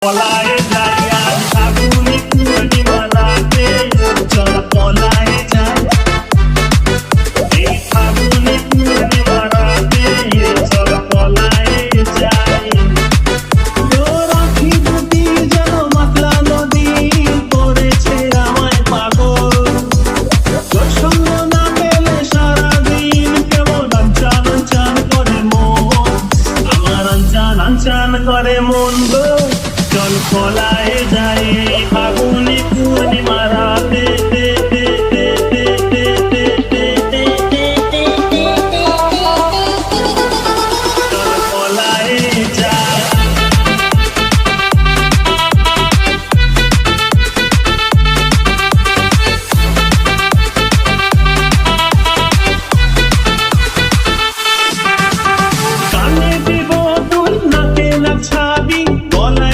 পলায়ে যাই আজ ফাগুনি পূর্ণিমাতে চল পলায়ে যাই এই ফাগুনি পূর্ণিমাতে চল পলায়ে যাই রাখি দুটি যেন মাতলা নদী করেছে আমায় পাগল তোর সঙ্গ না পেলে সারাদিন কেমন আনচান আনচান করে মন আমার আনচান আনচান করে মন গো চল পলায়ে যাই